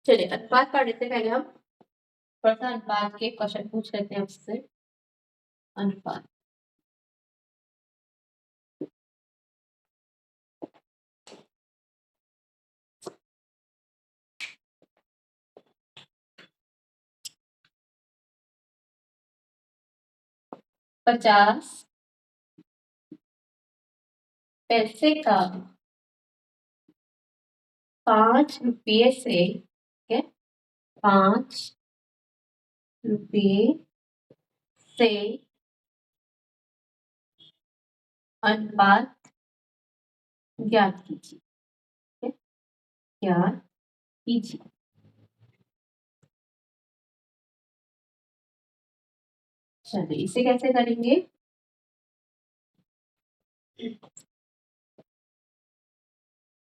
चलिए अनुपात पढ़ने से पहले हम थोड़ा सा अनुपात के क्वेश्चन पूछ लेते हैं उससे। अनुपात ₹50 का 5 रुपये से, ठीक है, 5 रुपये से अनुपात ज्ञात कीजिए, ठीक है, ज्ञात कीजिए। चलिए इसे कैसे करेंगे?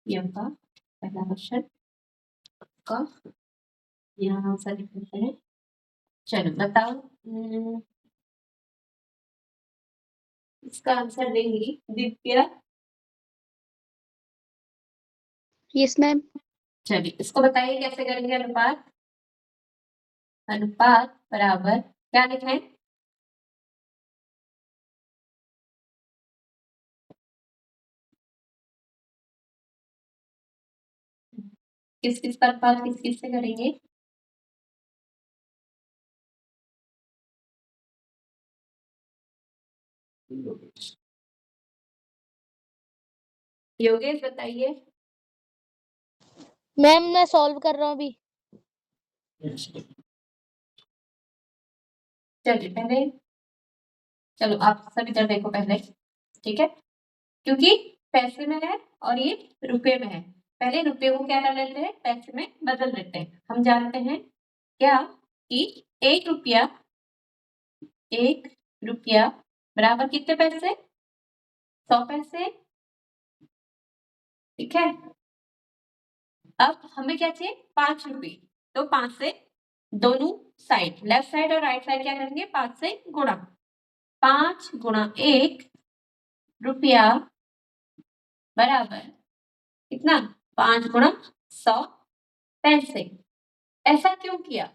ये होगा पहला क्वेश्चन का, यहाँ आंसर लिख लेते हैं। चलो बताओ, इसका आंसर देंगी दिव्या। Yes ma'am. चलिए इसको बताइए कैसे करेंगे अनुपात। अनुपात बराबर क्या लिखें? किस किस का अनुपात किस किस से करेंगे? योगेश बताइए। मैम मैं सॉल्व कर रहा हूँ अभी। चलिए पहले, चलो आप सब इधर देखो पहले, ठीक है, क्योंकि पैसे में है और ये रुपए में है। पहले रुपए को क्या कर लेते हैं, पैसे में बदल लेते हैं। हम जानते हैं क्या कि 1 रुपया बराबर कितने पैसे? 100 पैसे, ठीक है। अब हमें क्या चाहिए? 5 रुपये। तो 5 से दोनों साइड, लेफ्ट साइड और राइट साइड क्या करेंगे? 5 से गुणा। 5 गुणा 1 रुपया बराबर कितना? 5 गुणा 100 पैसे। ऐसा क्यों किया?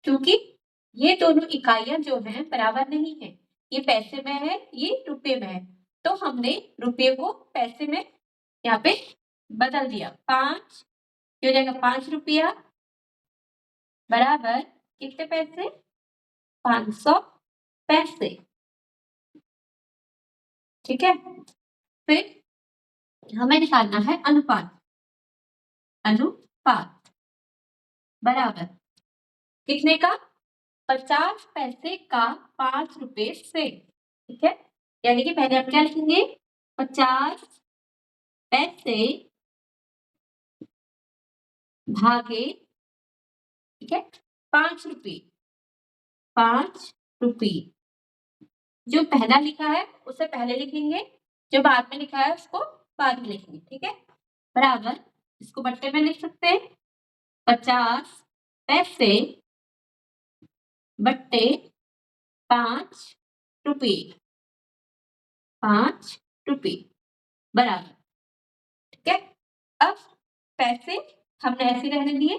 क्योंकि ये दोनों इकाइयां जो हैं बराबर नहीं है। ये पैसे में है, ये रुपये में है। तो हमने रुपये को पैसे में यहाँ पे बदल दिया। 5 हो जाएगा 5 रुपया बराबर कितने पैसे? 500 पैसे, ठीक है। फिर हमें निकालना है अनुपात। अनुपात बराबर कितने का? 50 पैसे का 5 रुपए से, ठीक है। यानी कि पहले आप क्या लिखेंगे? 50 पैसे भागे, ठीक है, 5 रुपये। 5 रुपये जो पहला लिखा है उसे पहले लिखेंगे, जो बाद में लिखा है उसको बाद में लिखेंगे, ठीक है। बराबर इसको बट्टे में लिख सकते हैं। 50 पैसे बट्टे 5 रुपये, 5 रुपये बराबर, ठीक है। अब पैसे हमने ऐसे रहने दिए।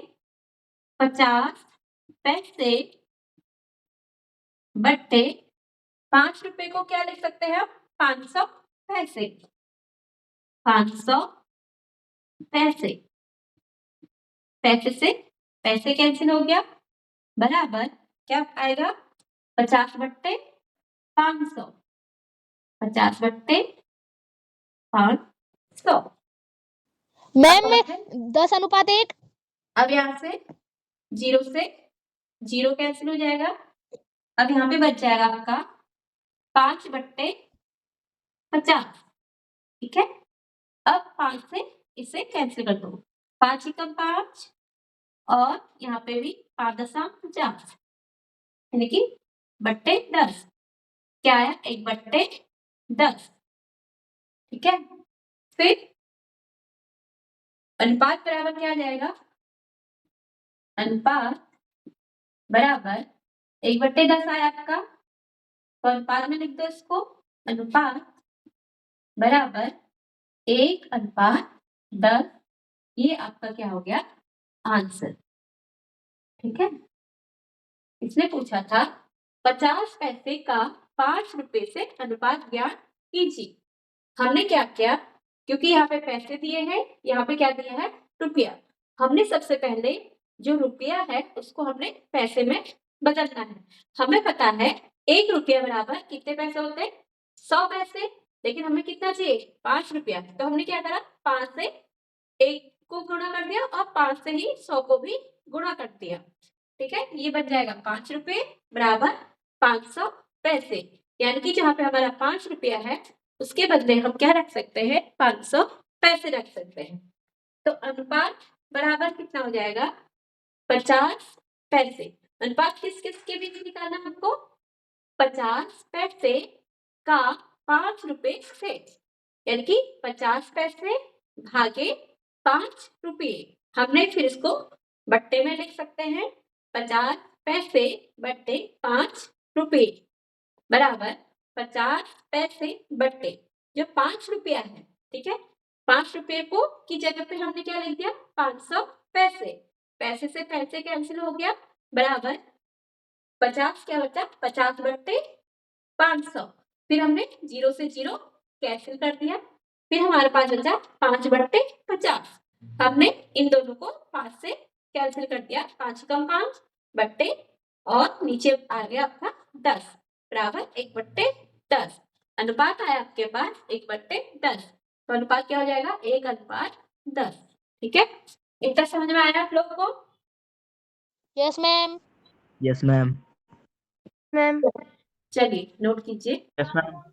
50 पैसे बट्टे 5 रुपए को क्या लिख सकते हैं हम? 500 पैसे। 500 पैसे, पैसे से पैसे कैंसिल हो गया, बराबर क्या आएगा? 50 बट्टे 500, 50 बट्टे 500। मैम मैं 10:1। अब यहाँ से 0 से 0 कैंसिल हो जाएगा। अब यहाँ पे बच जाएगा आपका 5 बट्टे 50, ठीक है। अब 5 से इसे कैंसिल कर दो। 5 एकम 5 और यहाँ पे भी 5.50 यानी कि बट्टे 10। क्या आया? 1 बट्टे 10, ठीक है। फिर अनुपात बराबर क्या आ जाएगा? अनुपात बराबर 1 बट्टे 10 आया आपका, तो अनुपात में लिख दो इसको। अनुपात बराबर 1/10, ये आपका क्या हो गया? आंसर। ठीक है, इसने पूछा था 50 पैसे का 5 रुपए से अनुपात ज्ञात कीजिए। हमने क्या किया, क्योंकि यहाँ पे पैसे दिए हैं, यहाँ पे क्या दिया है, रुपया। हमने सबसे पहले जो रुपया है उसको हमने पैसे में बदलना है। हमें पता है 1 रुपया बराबर कितने पैसे होते हैं, 100 पैसे। लेकिन हमें कितना चाहिए, 5 रुपया। तो हमने क्या करा, 5 से 1 को गुणा कर दिया और 5 से ही 100 को भी गुणा कर दिया। ठीक है, ये बन जाएगा 5 रुपए बराबर 500 पैसे। यानी कि जहां पे हमारा 5 रुपया है उसके बदले हम क्या रख सकते हैं, 500 पैसे रख सकते हैं। तो अनुपात बराबर कितना हो जाएगा, 50 पैसे। अनुपात किस किस के बीच निकालना हमको, 50 पैसे का 5 रुपए से, यानी कि 50 पैसे भागे 5 रुपए। हमने फिर इसको बट्टे में लिख सकते हैं, 50 पैसे बट्टे 5 रुपए बराबर 50 पैसे बट्टे जो 5 रुपया है। ठीक है, 5 रुपये को की जगह पे हमने क्या लिख दिया, 500 पैसे। पैसे से पैसे कैंसिल हो गया, बराबर 50 क्या बचा, 50 बट्टे 500। फिर हमने 0 से 0 कैंसिल कर दिया, फिर हमारे पास बचा 5 बट्टे 50। हमने इन दोनों को 5 से कैंसिल कर दिया, 5 कम 5 बट्टे और नीचे आ गया आपका 10 बराबर 1 बट्टे 10। अनुपात आया आपके पास 1 बट्टे 10। तो अनुपात क्या हो जाएगा, 1 अनुपात 10। ठीक है, इतना समझ में आया आप लोगों को? Yes ma'am. Yes ma'am. Ma'am चलिए नोट कीजिए। Yes ma'am.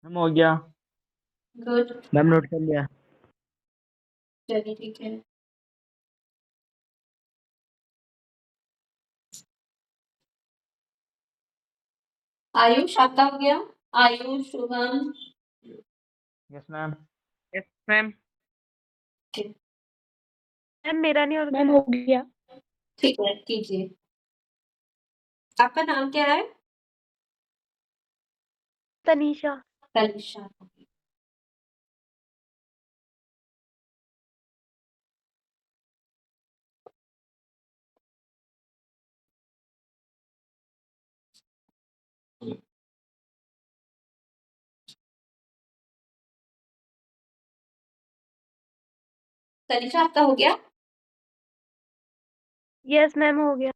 मैम हो गया। गुड, मैम नोट कर लिया। चलिए ठीक है। आयुष आपका हो गया, Ayush, Shubham. Yes ma'am. Yes ma'am. Okay. Ma'am मेरा नहीं हो मैम हो गया। ठीक है, कीजिए। आपका नाम क्या है? तनीषा। तनिषा। तनिषा आपका हो गया, यस मैम हो गया।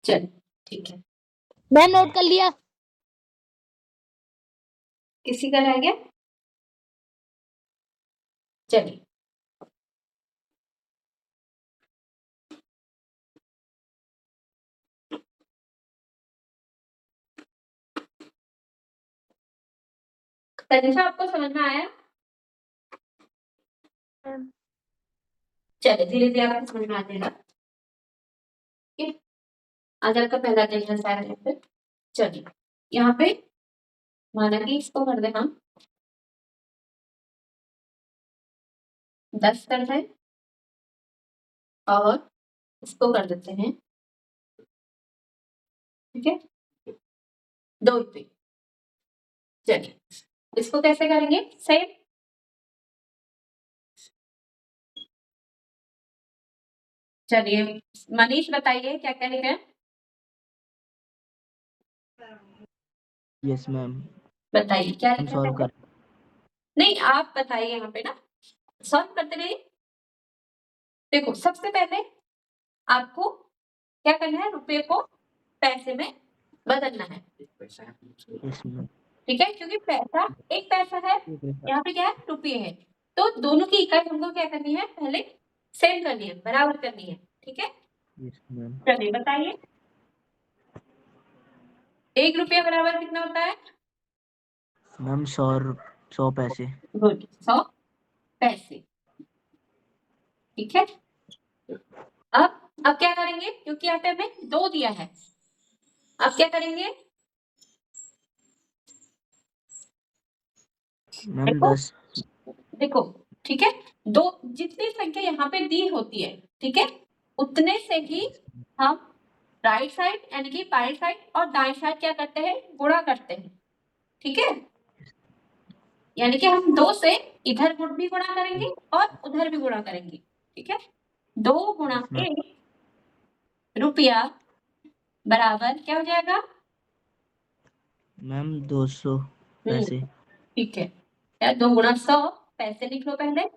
चलिए ठीक है। मैम नोट कर लिया। किसी का रह गया, चलिए। तनिषा आपको समझ में आया? मैम चलिए धीरे धीरे आपको समझ में आ जाएगा। ठीक है, आज आपका पहला दिन है शायद यहाँ पे। चलिए यहाँ पे माना कि इसको कर दे हम 10 कर दें और इसको कर देते हैं, ठीक है, 2 रुपये। चलिए इसको कैसे करेंगे सेम। चलिए मनीष बताइए क्या करेंगे। Yes ma'am. बताइए क्या हम लिखना सॉल्व है। कर नहीं आप बताइए यहाँ पे ना, सॉल्व करते रहिए। देखो सबसे पहले आपको क्या करना है, रुपये को पैसे में बदलना है, यस मैम। ठीक है, क्योंकि पैसा एक पैसा है, यहाँ पे क्या है रुपये है, तो दोनों की इकाई हमको क्या करनी है, पहले सेम करनी है, बराबर करनी है, ठीक है। Yes ma'am. चलिए बताइए 1 रुपया बराबर कितना होता है। मैम 100 पैसे। गुड, 100 पैसे, ठीक है। अब क्या करेंगे, क्योंकि यहाँ पे हमें 2 दिया है, अब क्या करेंगे, मैम देखो 10। देखो ठीक है, 2 जितनी संख्या यहाँ पे दी होती है, ठीक है, उतने से ही हम राइट साइड यानी कि बाई साइड और दाएं साइड क्या करते हैं, गुणा करते हैं, ठीक है। यानी कि हम 2 से इधर भी गुणा करेंगे और उधर भी गुणा करेंगे, ठीक है। 2 गुणा यस मैम। 1 रुपया बराबर क्या हो जाएगा। मैम 200 पैसे। ठीक है, या 2 गुणा 100 पैसे लिख लो पहले, यस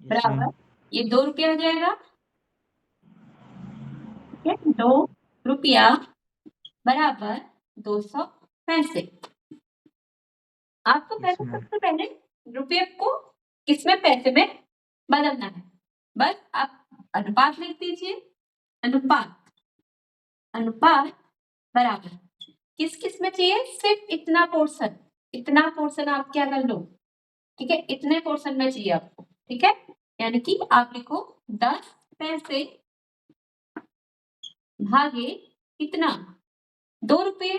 मैम। बराबर ये 2 रुपया हो जाएगा, ठीक है, 2 रुपया बराबर 200 पैसे। आपको यस पहले मैम। सबसे पहले रुपये को किसमें पैसे में बदलना है, बस आप अनुपात लिख दीजिए, अनुपात अनुपात बराबर किस किस में चाहिए, सिर्फ इतना पोर्शन आप क्या कर लो, ठीक है, इतने पोर्शन में चाहिए आपको, ठीक है। यानी कि आप लिखो 10 पैसे भागे कितना, 2 रुपये,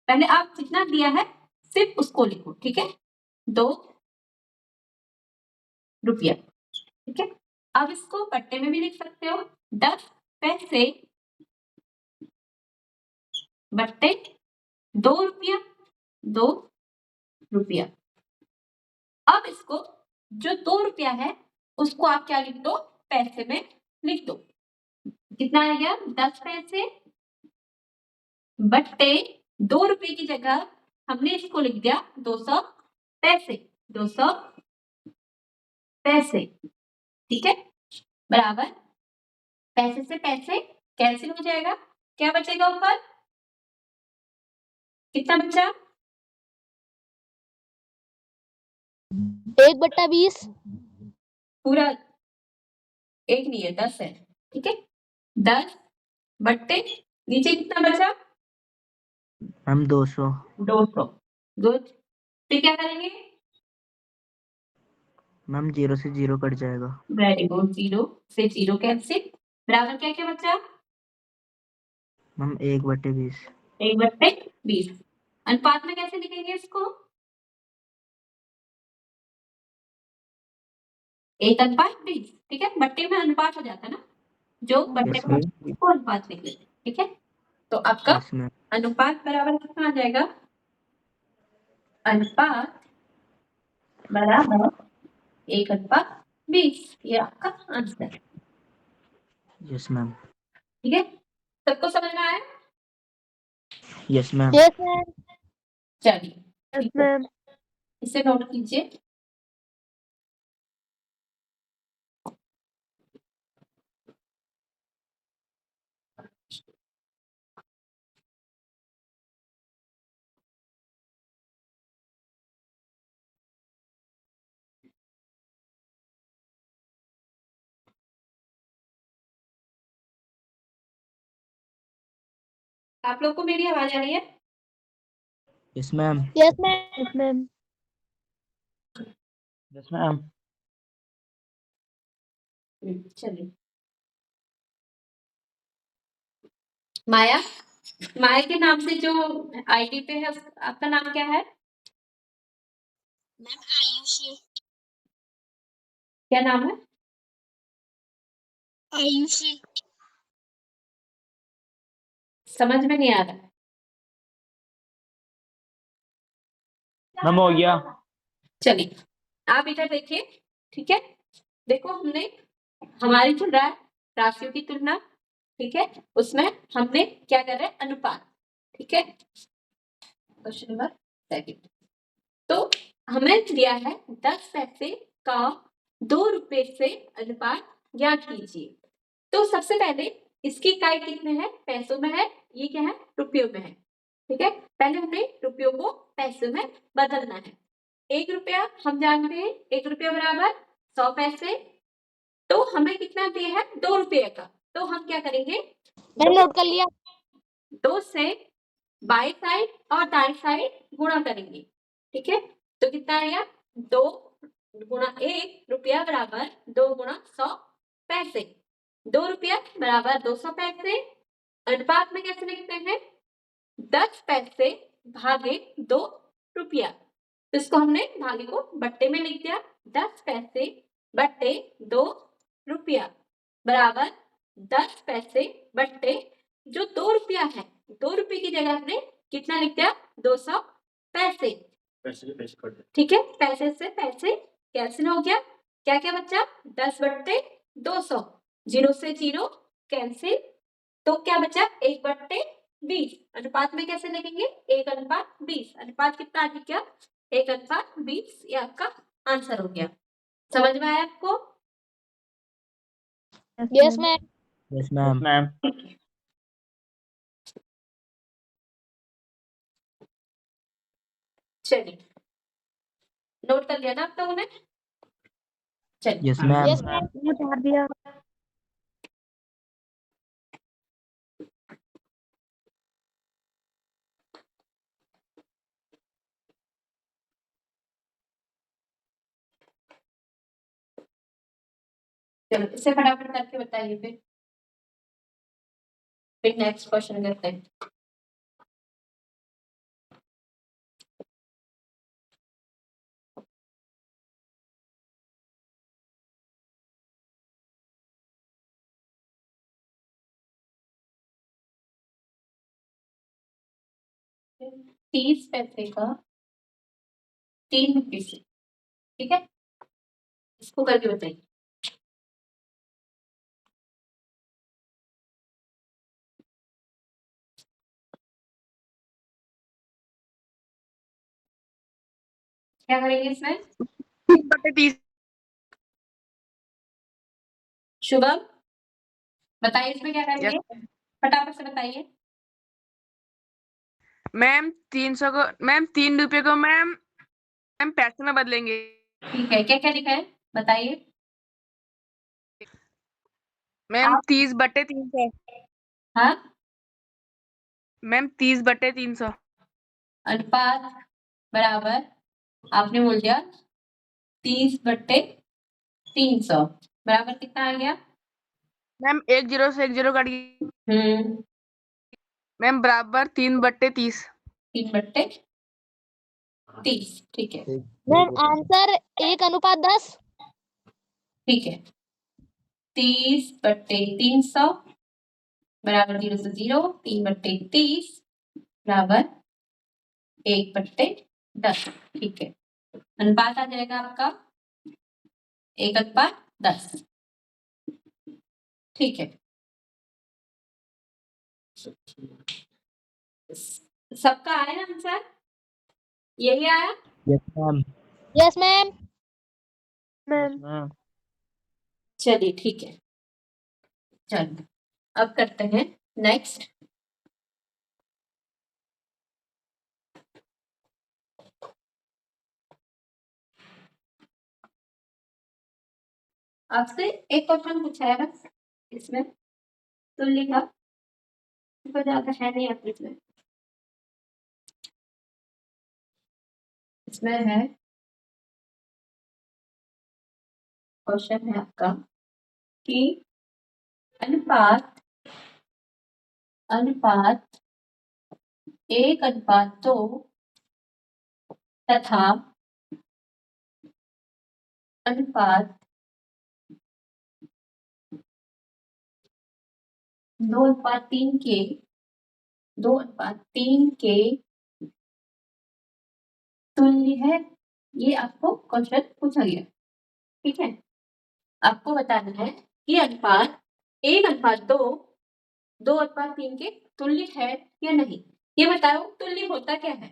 पहले आप जितना दिया है सिर्फ उसको लिखो, ठीक है, 2 रुपया, ठीक है। अब इसको पट्टे में भी लिख सकते हो, 10 पैसे बट्टे 2 रुपया, 2 रुपया। अब इसको जो 2 रुपया है उसको आप क्या लिख दो, पैसे में लिख दो, कितना आ गया 10 पैसे बट्टे 2 रुपये की जगह हमने इसको लिख दिया 200 पैसे, 200 पैसे, ठीक है, बराबर पैसे से पैसे कैंसिल हो जाएगा, क्या बचेगा ऊपर, कितना बचा, 1/20। पूरा 1 नहीं है 10 है, ठीक है, 10 बट्टे नीचे कितना बचा, मैम 200। 200, गुड। फिर क्या करेंगे, मैम 0 से 0 कट जाएगा। वेरी गुड, 0 से 0 कैंसिल, बराबर क्या क्या बचा, मैम 1/20। 1/20। अनुपात में कैसे लिखेंगे इसको, 1/20, ठीक है, बट्टे में अनुपात हो जाता है ना, जो बट्टे यस में मैम। उसको अनुपात लिख लेते हैं, ठीक है। तो आपका यस मैम। अनुपात बराबर कितना आ जाएगा, अनुपात बराबर 1/20, ये आपका आंसर है, यस मैम। ठीक है, सबको समझ में आया। Yes ma'am. Yes ma'am. चलिए यस ठीक है, मैम। इसे नोट कीजिए। आप लोग को मेरी आवाज आ रही है, yes ma'am. Yes ma'am. Yes ma'am. Yes ma'am. चलिए माया, माया के नाम से जो आईडी पे है आपका नाम क्या है, मैम आयुषी। क्या नाम है? आयुषी। समझ में नहीं आ रहा। मैम हो गया। चलिए आप इधर देखिए, ठीक है। देखो हमने हमारी जो राशियों की तुलना, ठीक है, उसमें हमने क्या कर रहे हैं, अनुपात, ठीक है। क्वेश्चन नंबर सेकंड, तो हमें दिया है 10 पैसे का 2 रुपए से अनुपात ज्ञात कीजिए। तो सबसे पहले इसकी इकाई कितने है, पैसों में है, ये क्या है, रुपयों में है, ठीक है। पहले हमें रुपयों को पैसों में बदलना है। 1 रुपया हम जानते हैं, 1 रुपया बराबर 100 पैसे। तो हमें कितना दिया है, 2 रुपये का, तो हम क्या करेंगे, मैंने नोट कर लिया। 2 से बाई साइड और दाई साइड गुणा करेंगे, ठीक है। तो कितना आएगा, 2 गुणा 1 रुपया बराबर 2 गुणा 100 पैसे। 2 रुपया बराबर 200 पैसे। अनुपात में कैसे लिखते हैं, 10 पैसे भागे 2 रुपया। तो इसको हमने भागे को बट्टे में लिख दिया, 10 पैसे बट्टे 2 रुपया बराबर 10 पैसे बट्टे जो 2 रुपया है, 2 रुपये की जगह हमने कितना लिख दिया, 200 पैसे। ठीक है, पैसे से पैसे कैंसिल हो गया, क्या क्या बचा, 10 बट्टे 200, 0 से 0 कैंसिल, तो क्या बचा, 1 बट्टे 20। अनुपात में कैसे लिखेंगे, 1 अनुपात 20। अनुपात कितना आ गया, 1 अनुपात 20। ये आपका आंसर हो गया। समझ में आया आपको? Yes ma'am. Yes ma'am. Ma'am चलिए नोट कर लिया ना आप लोगों ने? चलिए यस मैम। Yes ma'am. उतार दिया। चलो इसे फटाफट करके बताइए, फिर नेक्स्ट क्वेश्चन करते हैं। तीस पैसे का 3 रुपये से, ठीक है, इसको करके बताइए। क्या करेंगे इसमें, 3/30। शुभम बताइए इसमें क्या करेंगे, फटाफट से बताइए। मैम 300 को, मैम 3 रुपये को मैम पैसे में बदलेंगे। ठीक है, क्या क्या लिखा है बताइए। मैम आप 30/300। हाँ, मैम 30/300। अनुपात बराबर आपने बोल दिया 30/300 बराबर कितना आ गया, मैम 1 0 से 1 0 कट गई। हम्म, मैम बराबर 3/30। 3/30, ठीक है। मैम आंसर 1 अनुपात 10। ठीक है, 30/300 बराबर 0 से 0, 3/30 बराबर 1/10, ठीक है। अनुपात आ जाएगा आपका 1/10, ठीक है। सबका आया ना आंसर, यही आया? Yes ma'am. Yes ma'am. Ma'am चलिए ठीक है, चलिए अब करते हैं नेक्स्ट। आपसे एक क्वेश्चन पूछा है बस इसमें, तो लिखा तो ज्यादा है नहीं आप इसमें, इसमें है क्वेश्चन है आपका कि अनुपात अनुपात 1/2 तथा अनुपात 2:3 के 2:3 के तुल्य है, ये आपको क्वेश्चन पूछा गया। ठीक है, आपको बताना है कि अनुपात 1:2 2:3 के तुल्य है या नहीं। ये बताओ तुल्य होता क्या है?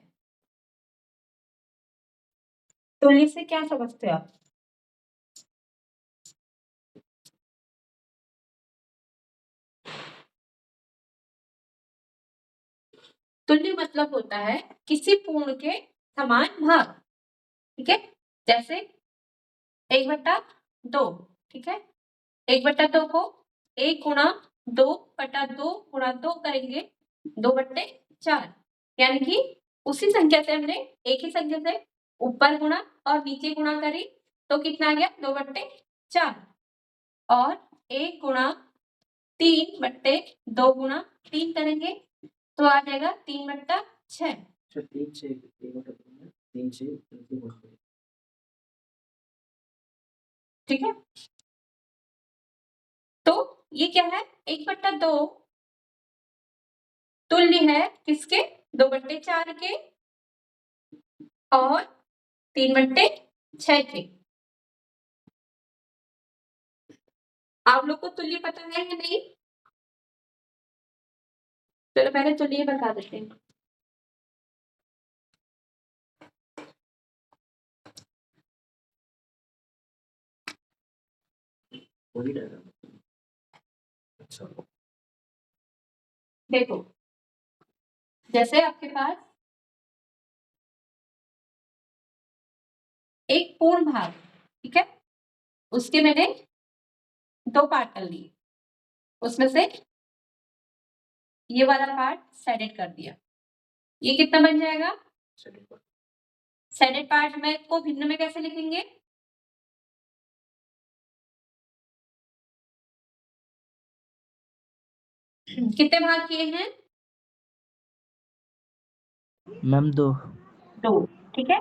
तुल्य से क्या समझते हो आप? तुल्य मतलब होता है किसी पूर्ण के समान भाग। ठीक है, जैसे 1/2, ठीक है, 1/2 को 1 गुणा 2/2 गुणा 2 करेंगे 2/4, यानी कि उसी संख्या से हमने एक ही संख्या से ऊपर गुणा और नीचे गुणा करी तो कितना आ गया 2/4, और 1 गुणा 3/2 गुणा 3 करेंगे तो आ जाएगा 3/6। ठीक है, तो ये क्या है 1/2 तुल्य है किसके 2/4 के और 3/6 के। आप लोग को तुल्य पता है या नहीं? चलो पहले तुल्य बता देते हैं। देखो, जैसे आपके पास एक पूर्ण भाग, ठीक है, उसके मैंने 2 पार्ट कर लिए, उसमें से ये वाला पार्ट सेडेड कर दिया, ये कितना बन जाएगा? सेडेड पार्ट में को भिन्न में कैसे लिखेंगे? कितने भाग किए हैं? मैम 2। 2, ठीक है,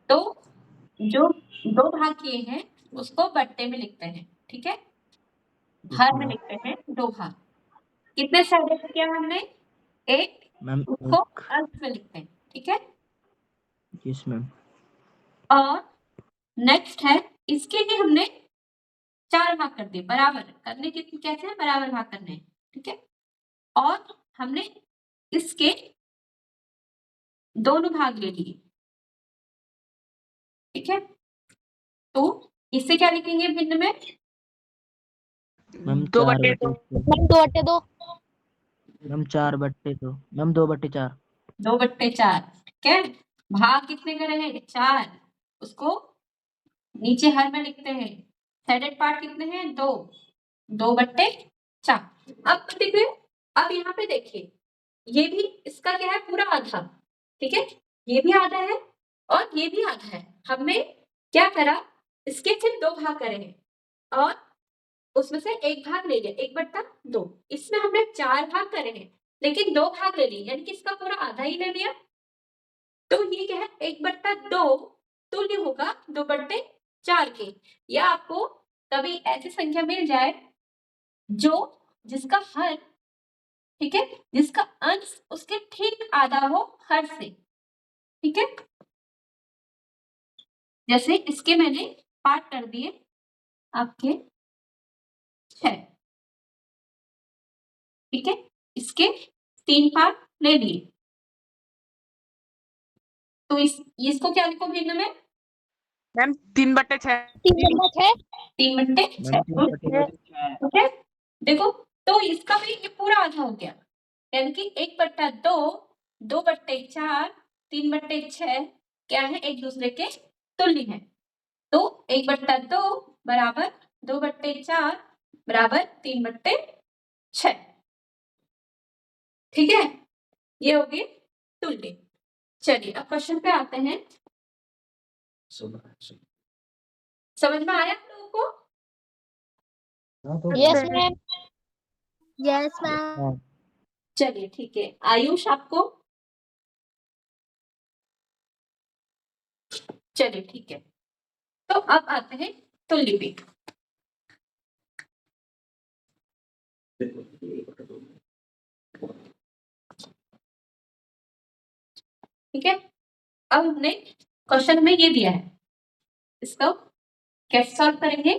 तो जो 2 भाग किए हैं उसको बट्टे में लिखते हैं। ठीक है, हर में लिखते हैं 2 भाग। कितने सेडेड किया हमने? 1, मैम उसको 1। अंश में लिखते हैं। ठीक है, यस मैम। और नेक्स्ट है इसके लिए हमने 4 भाग कर दिए, बराबर करने के कैसे हैं? बराबर भाग करने हैं। ठीक है, और हमने इसके दोनों भाग ले लिए। ठीक है, तो इससे क्या लिखेंगे भिन्न में? Ma'am 2/2 ma'am 2/2 ma'am 4/2 ma'am 2/4। 2/4। ठीक है, भाग कितने करे हैं? 4, उसको नीचे हर में लिखते हैं। सेडेड पार्ट कितने हैं? 2, 2/4। अब देखिए, अब यहाँ पे देखिए, ये भी इसका क्या है? पूरा आधा। ठीक है, ये भी आधा है और ये भी आधा है। हमने क्या करा? इसके सिर्फ 2 भाग करे हैं और उसमें से 1 भाग ले लिया, 1/2। इसमें हमने 4 भाग करे हैं लेकिन 2 भाग ले लिए, यानी कि इसका पूरा आधा ही ले लिया। तो ये क्या है? 1/2 तुल्य होगा 2/4 के। या आपको कभी ऐसी संख्या मिल जाए जो जिसका हर, ठीक है, जिसका अंश उसके ठीक आधा हो हर से। ठीक है, जैसे इसके मैंने पार्ट कर दिए आपके 6। ठीक है, इसके 3 पार्ट ले लिए, तो इसको क्या लिखो भिन्न में? मैम 3/6 3/6 3/6। मैम 3/6। ठीक है, देखो, तो इसका भी ये पूरा आधा हो गया, यानी कि 1/2 2/4 3/6 क्या है? एक दूसरे के तुल्य है। तो 1/2 बराबर 2/4 बराबर 3/6। ठीक है, ये हो गए तुल्य। चलिए अब क्वेश्चन पे आते हैं। समझ में आया आप लोगों को? Yes ma'am yes ma'am ma'am चलिए ठीक है, आयुष आपको? चलिए ठीक है, तो अब आते हैं तुल्य पे। ठीक है, अब हमने क्वेश्चन में ये दिया है, इसको कैसे सॉल्व करेंगे?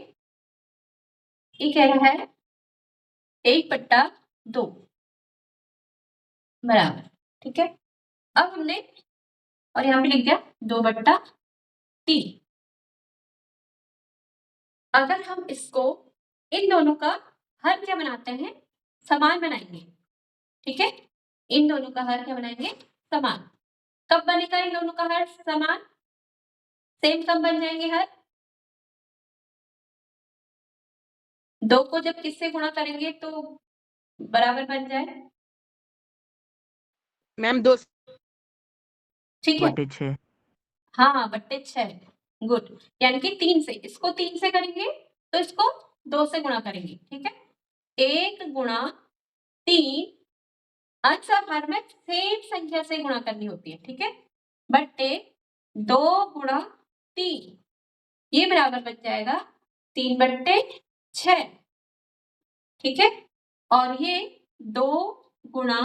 ये कह रहा है 1/2 बराबर, ठीक है। अब हमने और यहाँ पे लिख दिया 2/3। अगर हम इसको इन दोनों का हर क्या बनाते हैं, समान बनाएंगे, ठीक है। इन दोनों का हर क्या बनाएंगे, समान। कब बनेगा इन दोनों का हर समान? सेम कब बन जाएंगे हर? 2 को जब किससे गुणा करेंगे तो बराबर बन जाए? मैम 2 ठीक है, 2/6। हाँ, 6/6। गुड, यानी कि 3 से, इसको 3 से करेंगे तो इसको 2 से गुणा करेंगे, ठीक है। 1 गुणा 3 अंश और हर में सेम संख्या से गुणा करनी होती है, ठीक है। बट्टे 2 गुणा 3, ये बराबर बन जाएगा 3/6, ठीक है। और ये 2 गुणा,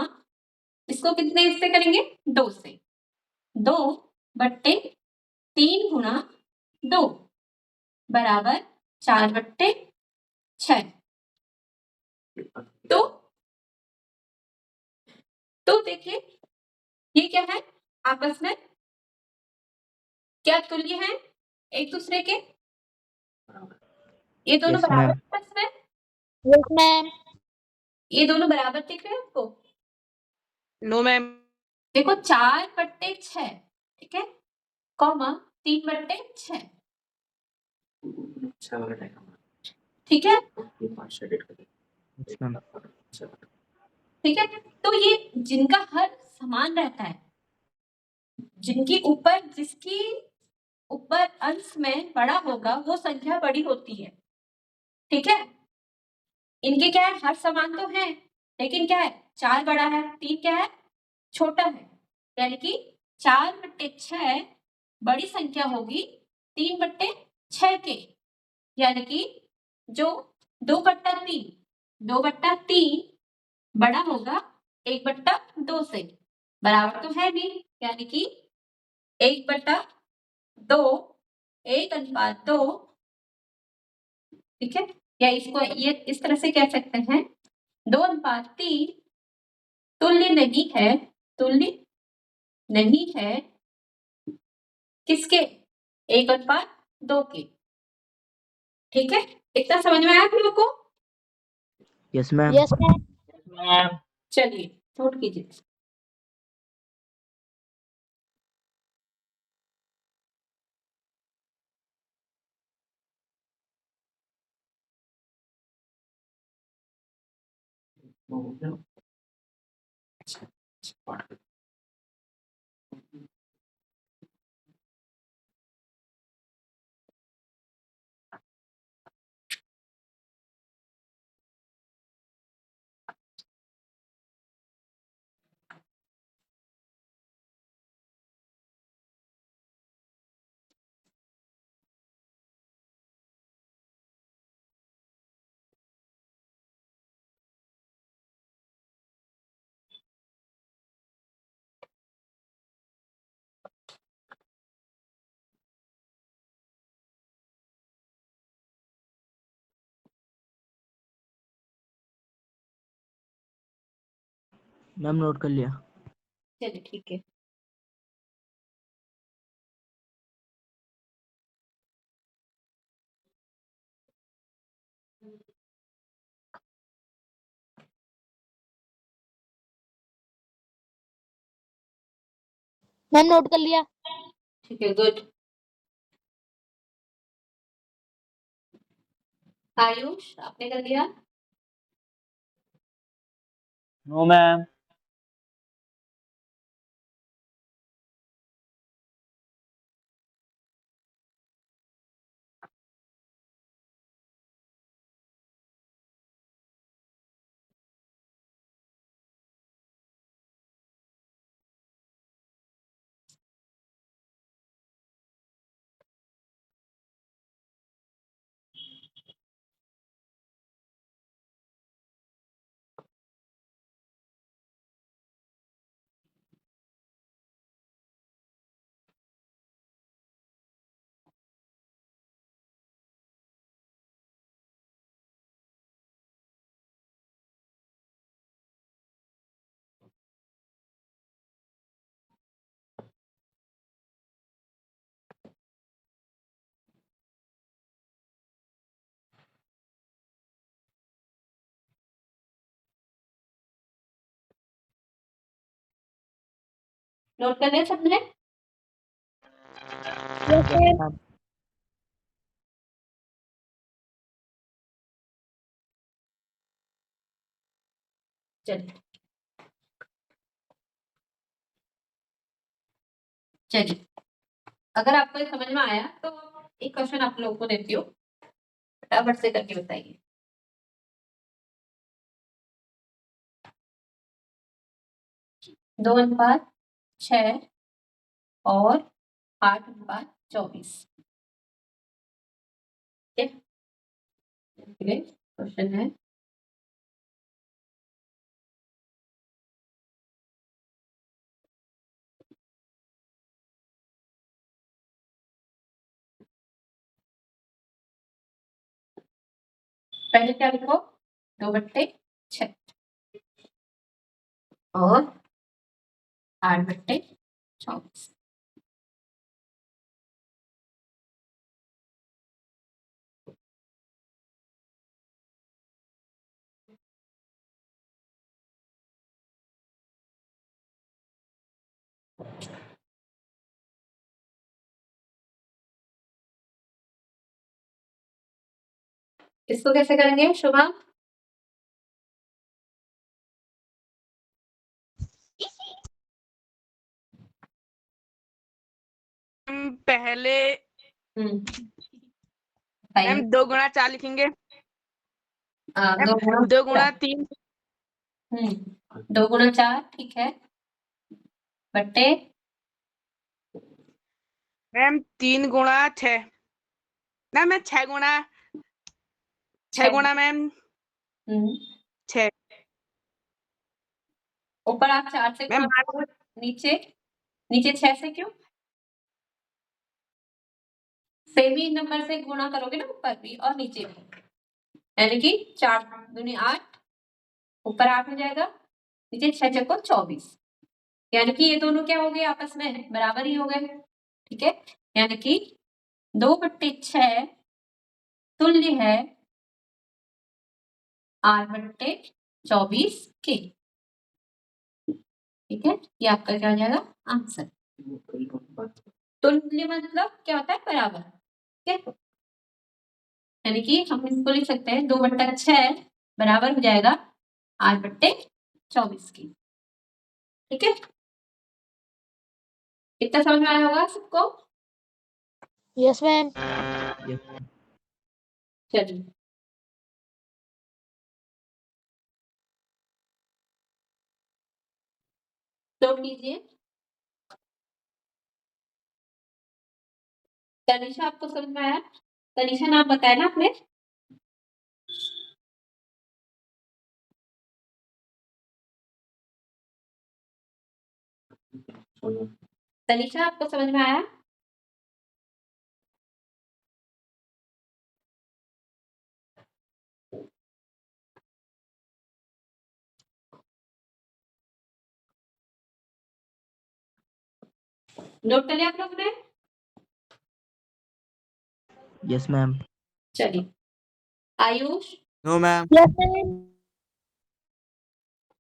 इसको कितने हिस्से करेंगे, 2 से, 2/3 गुणा 2 बराबर 4/6। तो देखिए ये क्या है, आपस में क्या तुल्य है एक दूसरे के? ये दोनों यस बराबर मैम। आपस में, यस मैम। ये दोनों बराबर दिख रहे हैं आपको? No ma'am. देखो 4/6, ठीक है, कॉमा 3/6, ठीक है, यस मैम। ठीक है। तो ये जिनका हर समान रहता है, जिनकी ऊपर, जिसकी ऊपर अंश में बड़ा होगा वो संख्या बड़ी होती है, ठीक है। इनके क्या है, हर समान तो है, लेकिन क्या है, 4 बड़ा है, 3 क्या है, छोटा है, यानी कि 4/6 बड़ी संख्या होगी 3/6 के, यानी कि जो 2/3, 2/3 बड़ा होगा 1/2 से, बराबर तो है नहीं, यानी कि 1/2, 1/2, ठीक है। या इसको ये इस तरह से कह सकते हैं, 2/3 तुल्य नहीं है, तुल्य नहीं है किसके, 1/2 के, ठीक है। इतना समझ में आया आप लोगों को? Yes ma'am. Yes ma'am. चलिए नोट कीजिए। मैम नोट कर लिया। चलिए ठीक है। मैम नोट कर लिया। ठीक है, गुड। आयुष आपने कर लिया? No ma'am. नोट कर लिया सबने? Yes, ma'am. चलिए चलिए, अगर आपको ये समझ में आया तो एक क्वेश्चन आप लोगों को देती हूँ, फटाफट से करके बताइए। दो अनुपात 6 और 8/24। क्वेश्चन है पहले क्या लिखो, 2/6 और 8/24। इसको कैसे करेंगे शुभम? पहले बताइए। मैम 2 गुणा 4 लिखेंगे। मैम 2 गुणा 2 गुणा 3 2 गुणा 4 ठीक है, बट्टे मैम 3 गुणा 6। मैम मैं 6 गुणा 6 गुणा मैम 6। ऊपर आप 4 से मैम गुणा करो, नीचे नीचे 6 से क्यों? सेम ही नंबर से गुणा करोगे ना ऊपर भी और नीचे भी, यानी कि 4 दूनी 8, ऊपर 8 हो जाएगा, नीचे 6 चौको 24, यानी कि ये दोनों क्या हो गए आपस में बराबर ही हो गए। ठीक है, यानी कि 2/6 तुल्य है 8/24 के। ठीक है, ये आपका क्या हो जाएगा आंसर। तुल्य मतलब क्या होता है बराबर। ठीक है, यानी कि हम इसको लिख सकते हैं 2/6 बराबर हो जाएगा 8/24 की। ठीक है, कितना समझ में आया होगा सबको? Yes, ma'am. Yes. चलिए तो कीजिए। तनिषा आपको समझ में आया? तनिषा नाम बताया ना आपने? तनिषा आपको समझ में आया? नोट कर लिया आप लोगों ने? Yes, ma'am. चलिए Ayush, No, ma'am. Yes, ma'am.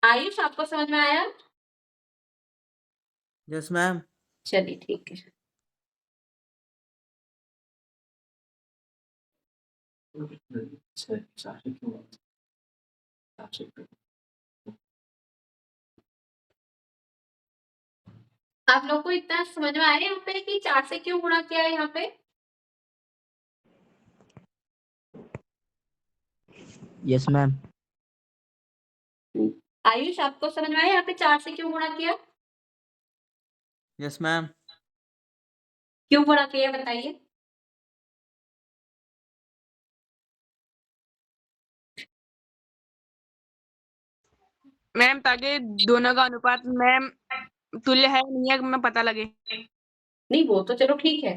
Ayush आपको समझ में आया? Yes, ma'am. चलिए ठीक है। आप लोग को इतना समझ में आया यहाँ पे कि 4 से क्यों गुणा किया है यहाँ पे? Yes, ma'am. आयुष आपको समझ में आया यहाँ पे 4 से क्यों गुणा किया? Yes, ma'am. क्यों गुणा किया बताइए? मैम ताकि दोनों का अनुपात मैम तुल्य है नहीं है मैं पता लगे। नहीं वो तो चलो ठीक है,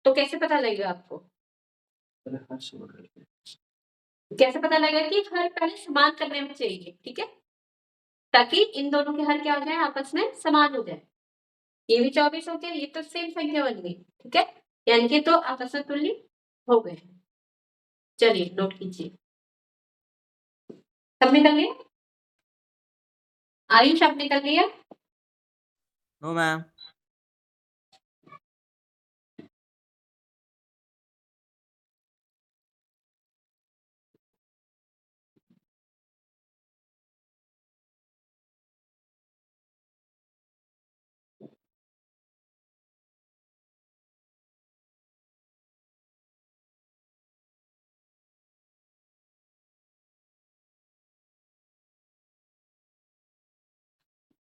तो कैसे पता लगेगा आपको? कैसे पता लगेगा कि हर पहले समान करने में चाहिए। ठीक है, ताकि इन दोनों के हर क्या हो जाए आपस में समान हो जाए। ये भी 24 हो गया, ये तो सेम संख्या बन गई। ठीक है, यानी कि तो आपस में तुल्य हो गए। चलिए नोट कीजिए। सबने कर लिया? आयुष आपने कर लिया? No, ma'am.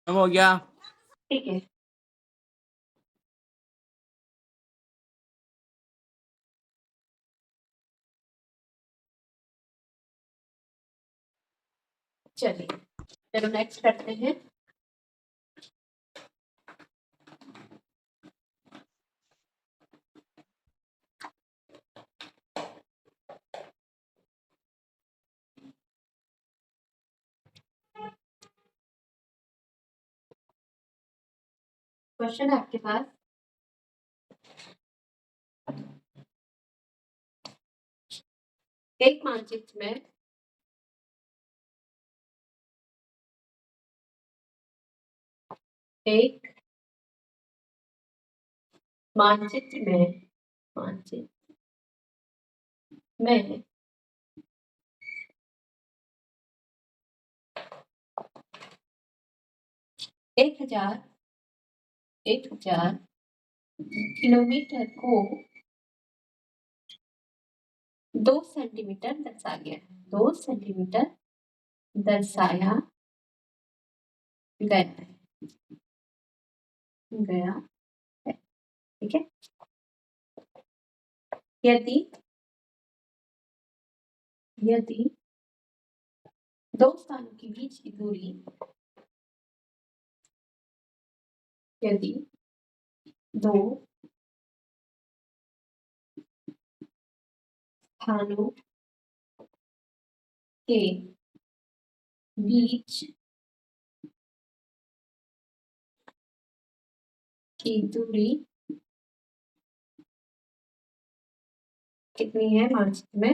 हो गया। ठीक है, चलिए चलो नेक्स्ट करते हैं। क्वेश्चन है आपके पास, एक मानचित्र में एक मानचित्र में 1000 किलोमीटर को 2 सेंटीमीटर दर्शाया गया है। 2 सेंटीमीटर दर्शाया गया है। ठीक है, यदि दो स्थानों के बीच की दूरी, यदि दो स्थानों के बीच की दूरी कितनी है मानचित्र में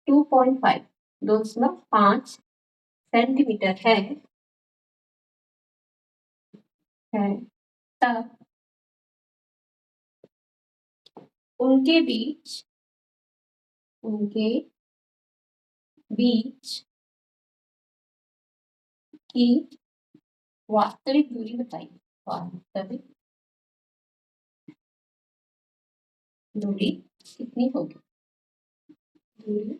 2.5 सेंटीमीटर है तब उनके बीच की वास्तविक दूरी बताइए। वास्तविक दूरी कितनी होगी? दूरी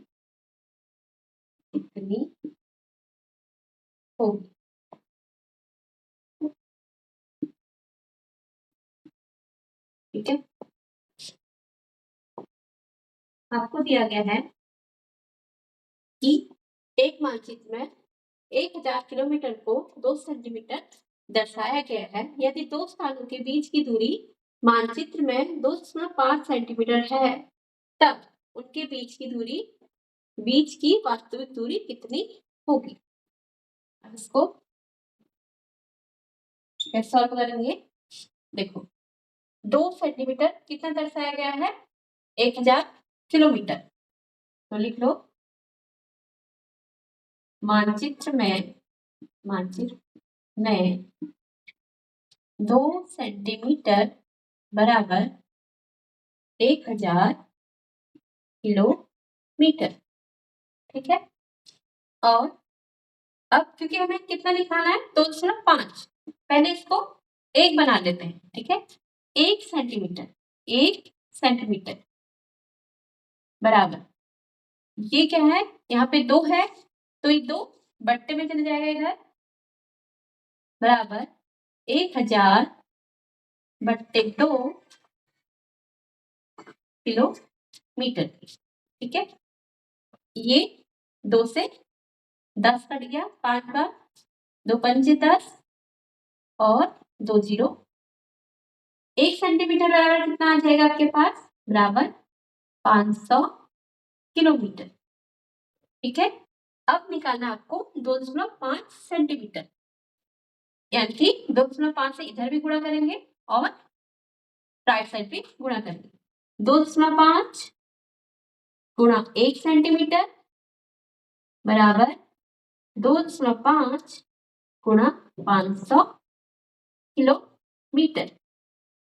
कितनी होगी? ठीक है, आपको दिया गया है कि एक मानचित्र में 1000 किलोमीटर को 2 सेंटीमीटर दर्शाया गया है। यदि दो स्थानों के बीच की दूरी मानचित्र में 2.5 सेंटीमीटर है तब उनके बीच की वास्तविक दूरी कितनी होगी? अब इसको कैसे सॉल्व करेंगे? देखो, 2 सेंटीमीटर कितना दर्शाया गया है? 1000 किलोमीटर। तो लिख लो, मानचित्र में 2 सेंटीमीटर बराबर 1000 किलोमीटर। ठीक है, और अब क्योंकि हमें कितना निकालना है 2.5, पहले इसको 1 बना लेते हैं। ठीक है, 1 सेंटीमीटर बराबर, ये क्या है, यहाँ पे 2 है तो ये 2 बट्टे में चले जाएगा इधर, बराबर 1000 बट्टे 2 किलोमीटर। ठीक है, ये 2 से 10 कट गया, 5 बार 2 पंचे 10 और 2 0। 1 सेंटीमीटर बराबर कितना आ जाएगा आपके पास? बराबर 500 किलोमीटर। ठीक है, अब निकालना आपको 2.5 सेंटीमीटर, यानी कि 2.5 से इधर भी गुणा करेंगे और राइट साइड पे गुणा करेंगे। 2.5 गुणा 1 सेंटीमीटर बराबर 2.5 गुणा 500 किलोमीटर।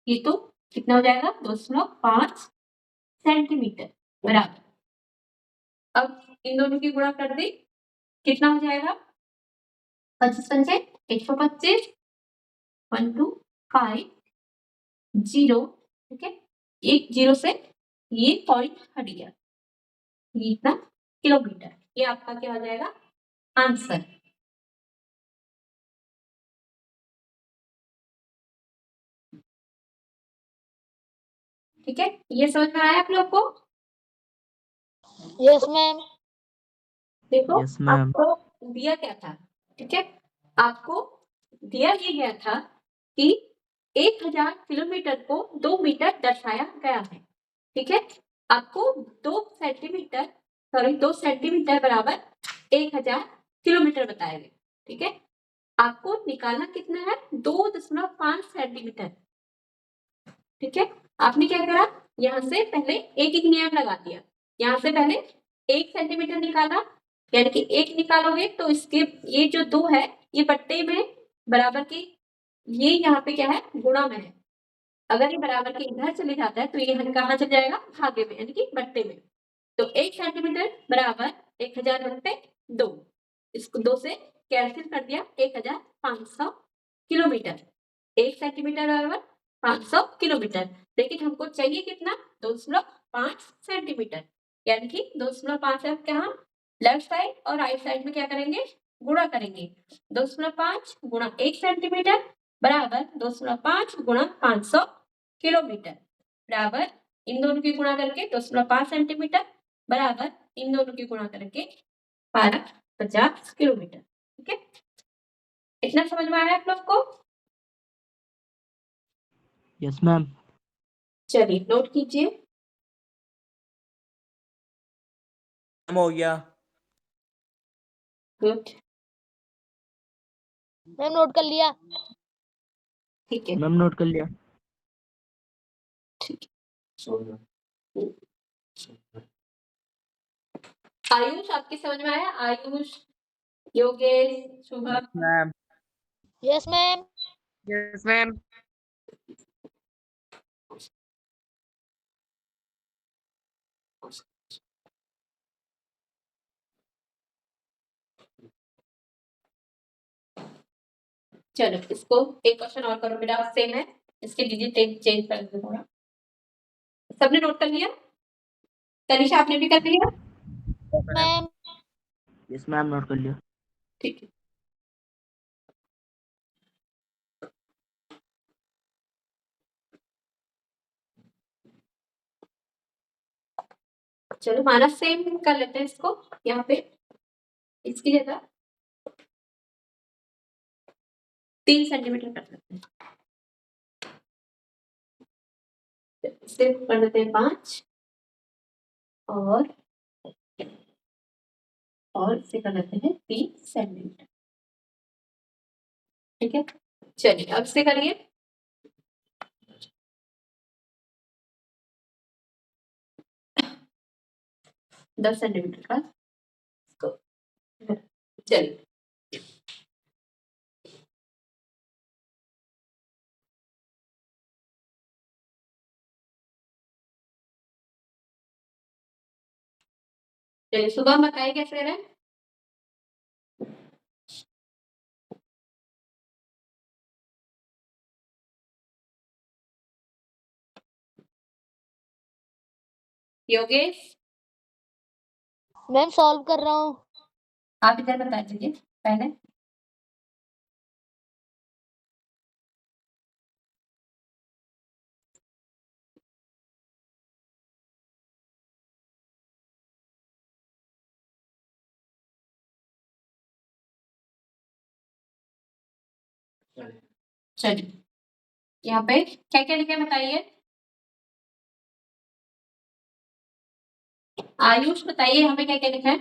ये तो कितना हो जाएगा 2.5 सेंटीमीटर बराबर। अब इन दोनों की गुणा कर दे, कितना हो जाएगा 25 पंचे 125 125 0। ठीक है, एक जीरो से ये पॉइंट हट गया, ये इतना किलोमीटर। ये आपका क्या हो जाएगा आंसर। ठीक है, ये समझ में आया आप लोग को? Yes ma'am. देखो Yes, ma'am. आपको दिया क्या था? ठीक है, आपको दिया ये गया था कि 1000 किलोमीटर को 2 मीटर दर्शाया गया है। ठीक है, आपको 2 सेंटीमीटर बराबर 1000 किलोमीटर बताया गया। ठीक है, आपको निकालना कितना है 2.5 सेंटीमीटर। ठीक है, आपने क्या करा, यहाँ से पहले एक एक नियम लगा दिया। यहाँ से पहले 1 सेंटीमीटर निकाला, यानी कि 1 निकालोगे तो इसके ये जो 2 है ये बट्टे में बराबर की, ये यहाँ पे क्या है गुणा में है। अगर ये बराबर के इधर चले जाता है तो ये कहाँ चल जाएगा भागे में, यानी कि बट्टे में। तो 1 सेंटीमीटर बराबर 1000 बट्टे 2, इसको 2 से कैंसिल कर दिया 1500 किलोमीटर। 1 सेंटीमीटर बराबर 500 किलोमीटर, लेकिन हमको चाहिए कितना 2.5 सेंटीमीटर, यानी कि 2.5 है कहाँ लेफ्ट साइड और राइट साइड में क्या करेंगे गुणा करेंगे। 2.5 गुणा 1 सेंटीमीटर बराबर 2.5 गुणा 500 किलोमीटर बराबर इन दोनों की गुणा करके 2.5 सेंटीमीटर बराबर इन दोनों की गुणा करके 1250 किलोमीटर। ठीक है, इतना समझ में आया आप लोग को? Yes, ma'am. चलिए नोट कीजिए। मैम हो गया। गुड, मैम नोट कर लिया। ठीक है मैम नोट कर लिया। ठीक है। आयुष आपकी समझ में आया? Ayush, Yogesh, Shubham, ma'am. Yes ma'am. Yes ma'am. चलो इसको एक क्वेश्चन और करो बेटा, सेम है, इसके डिजिट चेंज कर दो थोड़ा। सबने नोट कर लिया? तनिषा आपने भी कर लिया? Yes ma'am. Yes, ma'am. Note कर लिया। ठीक है, चलो माना सेम कर लेते हैं इसको। यहाँ पे इसकी जगह 3 सेंटीमीटर कर लेते हैं, इसे कर देते हैं 5 और इसे कर लेते हैं 3 सेंटीमीटर। ठीक है, चलिए अब से करिए। दस सेंटीमीटर का इसको, चलिए चलिए सुबह बताइए कैसे करें। योगेश मैम सॉल्व कर रहा हूँ। आप इधर बता दीजिए पहले। चलिए यहाँ पे क्या क्या लिखे बताइए। आयुष बताइए हमें क्या क्या लिखा है।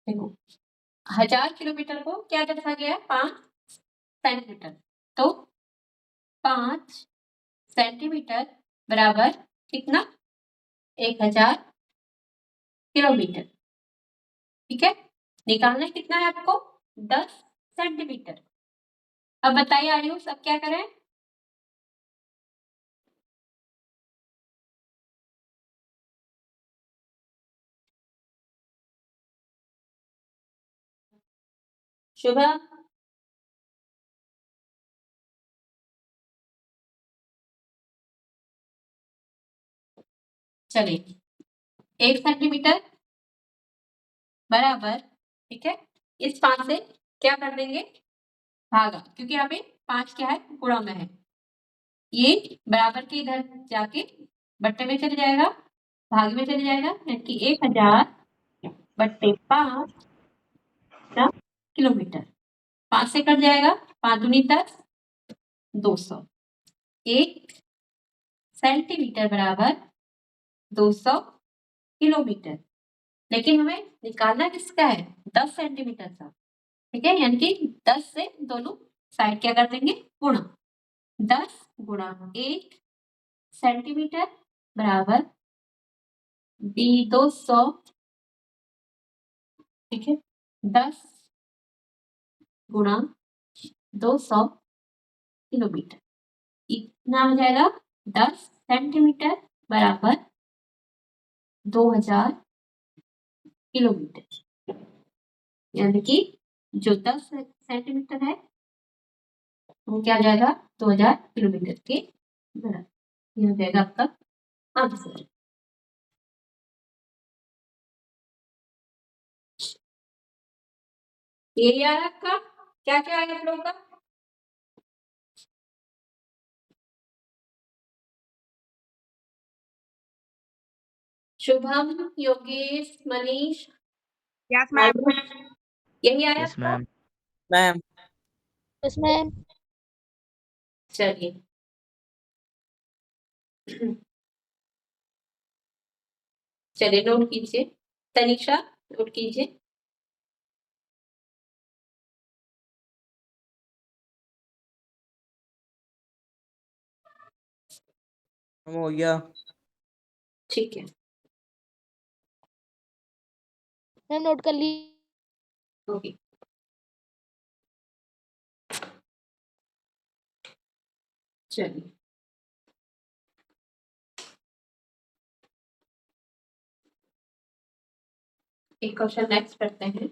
देखो 1000 किलोमीटर को क्या दर्शा गया है 5 सेंटीमीटर, तो 5 सेंटीमीटर बराबर कितना 1000 किलोमीटर। ठीक है, निकालना कितना है आपको 10 सेंटीमीटर। अब बताइए आयुष अब क्या करें? शुभम चलिए 1 सेंटीमीटर बराबर, ठीक है, इस 5 से क्या कर देंगे भागा, क्योंकि यहाँ पे 5 क्या है गुणा में है, ये बराबर के इधर जाके बट्टे में चले जाएगा, भाग में चले जाएगा, यानी कि 1000 बट्टे 5 किलोमीटर। 5 से कट जाएगा, 5 दूनी 10, 200। 1 सेंटीमीटर बराबर 200 किलोमीटर। लेकिन हमें निकालना किसका है 10 सेंटीमीटर का, ठीक है, यानी कि 10 से दोनों साइड क्या कर देंगे गुणा, 10 गुणा 1 सेंटीमीटर बराबर 200, ठीक है, 10 गुणा 200 किलोमीटर, इतना हो जाएगा 10 सेंटीमीटर बराबर 2000 किलोमीटर, यानी कि जो 10 सेंटीमीटर है वो क्या हो जाएगा 2000 किलोमीटर के बराबर। ये हो जाएगा आपका आंसर। यही आ रहा है आपका, क्या क्या आएगा आप लोगों का? Shubham, Yogesh, Manish, yes ma'am. आयुष, यही आया यस आपका? मैम। Ma'am yes ma'am. चलिए चलिए नोट कीजिए, तनिषा नोट कीजिए। हो गया। ठीक है, मैम नोट कर ली। ओके। चलिए एक क्वेश्चन नेक्स्ट करते हैं।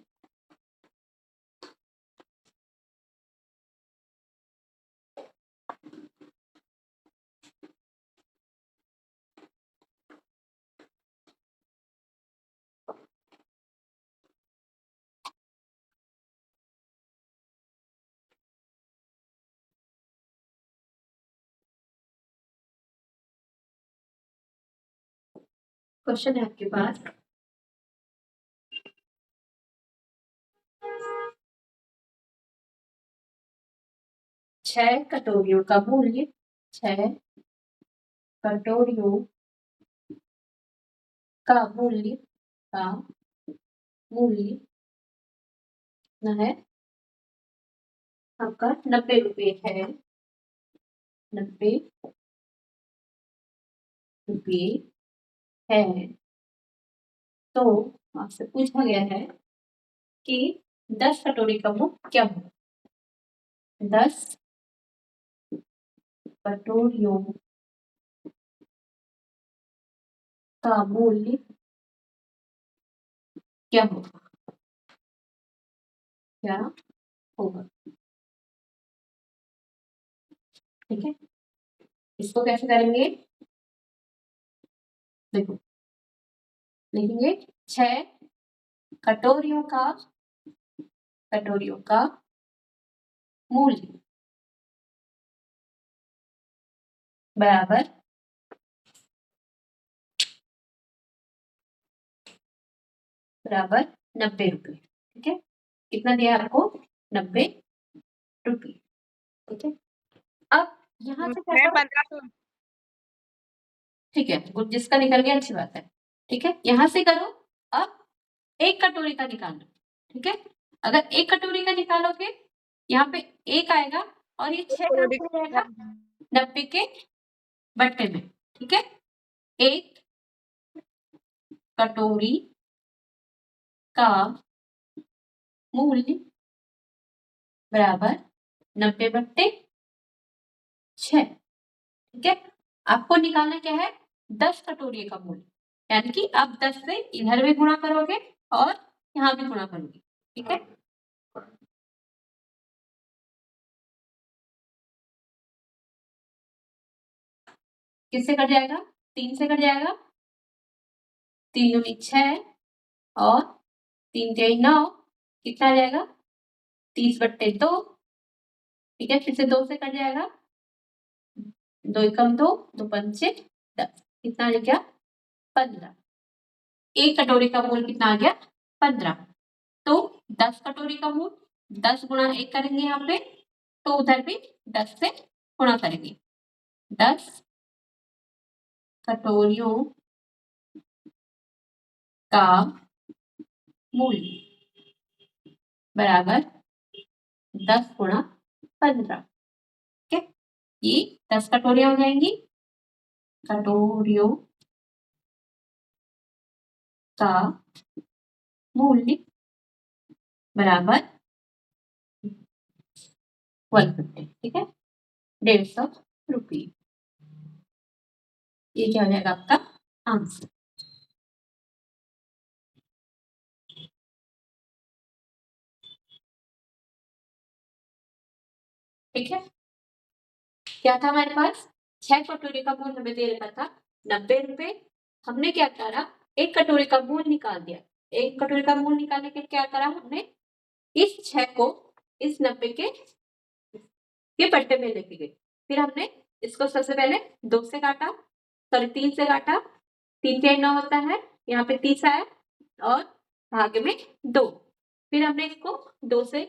क्वेश्चन है आपके पास, छह कटोरियों का मूल्य, 6 कटोरियों का मूल्य कितना है आपका 90 रुपये है, 90 रुपये है। तो आपसे पूछा गया है कि 10 कटोरी का मूल्य क्या होगा। 10 कटोरियों का मूल्य क्या होगा, क्या होगा, ठीक है। इसको कैसे करेंगे, देखो लिखेंगे 6 कटोरियों का मूल्य बराबर बराबर 90 रुपये, ठीक है। कितना दिया आपको 90 रुपये, ठीक है। अब यहाँ से क्या मैम करो, 1500। ठीक है, वो जिसका निकल गया अच्छी बात है, ठीक है। यहाँ से करो, अब 1 कटोरी का निकालना, ठीक है। अगर 1 कटोरी का निकालोगे यहाँ पे 1 आएगा और ये 6 कहाँ चला जाएगा 90 के बट्टे में, ठीक है। एक कटोरी का मूल्य बराबर 90/6। ठीक है, आपको निकालना क्या है, 10 कटोरी का मूल्य, यानी कि आप 10 से इधर भी गुणा करोगे और यहाँ भी गुणा करोगे। ठीक है, किससे कट जाएगा, 3 से कट जाएगा, 3 दूनी 6 और 3 तिहाई 9, कितना आ जाएगा 30/2। ठीक है, फिर से 2 से कट जाएगा, 2 एकम 2, 2 पंचे 10, कितना आ गया 15। एक कटोरी का मूल कितना आ गया 15। तो 10 कटोरी का मूल 10 गुणा 1 करेंगे यहाँ पे, तो उधर भी 10 से गुणा करेंगे। 10 कटोरियों का मूल्य बराबर 10 गुणा 15। ठीक है, ये 10 कटोरियां हो जाएंगी, कटोरियों का मूल्य बराबर 150। ठीक है, 150 रुपये। ये क्या हो जाएगा आपका आंसर। ठीक है, क्या था हमारे पास, 6 कटोरी का मूल हमें दे रखा था 90 रुपए। हमने क्या करा, एक कटोरी का मूल निकाल दिया। एक कटोरी का मूल निकालने के क्या करा हमने, इस 6 को इस 90 के पट्टे में लेके गए। फिर हमने इसको सबसे पहले 2 से काटा, सॉरी 3 से काटा, 3 तिहाई 9 होता है, यहाँ पे 30 आया और भागे में 2। फिर हमने इसको 2 से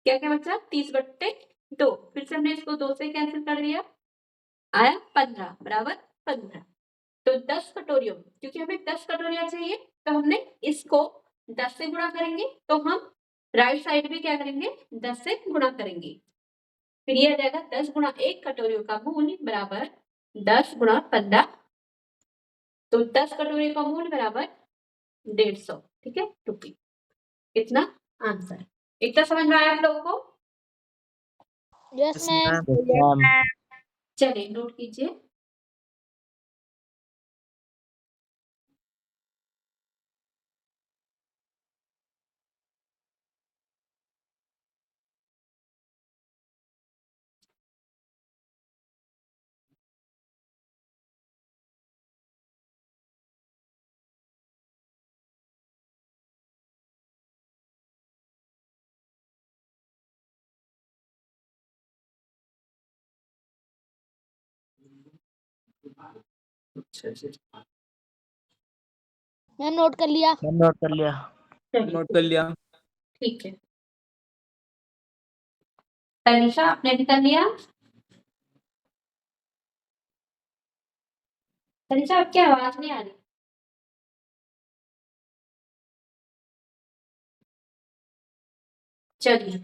क्या क्या बचा 30/2, फिर से हमने इसको 2 से कैंसिल कर दिया, आया 15 बराबर 15। तो 10 कटोरियों, क्योंकि हमें 10 कटोरियां चाहिए तो हमने इसको 10 से गुणा करेंगे, तो हम राइट साइड में क्या करेंगे 10 से गुणा करेंगे। फिर ये आ जाएगा 10 गुणा 1 कटोरियों का मूल्य बराबर 10 गुणा 15। तो 10 कटोरियों का मूल्य बराबर 150। ठीक है, रुपये। इतना आंसर। इतना समझ में आया आप लोगों को? Yes Yes, ma'am. ma'am. Yes, ma'am. चलिए नोट कीजिए। मैम नोट कर लिया। मैम नोट कर लिया। चलिए नोट कर लिया। ठीक है, तनिषा आपने भी कर लिया? तनिषा आपकी आवाज नहीं आ रही। चलिए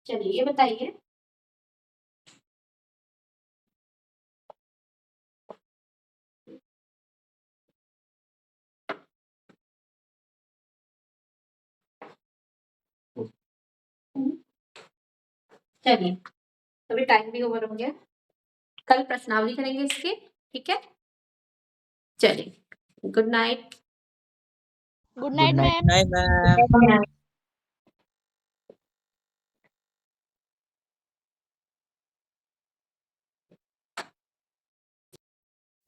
चलिए ये बताइए, चलिए अभी टाइम भी ओवर हो गया, कल प्रश्नावली करेंगे इसके। ठीक है, चलिए good night. Good night night. Ma'am. नहीं मैम।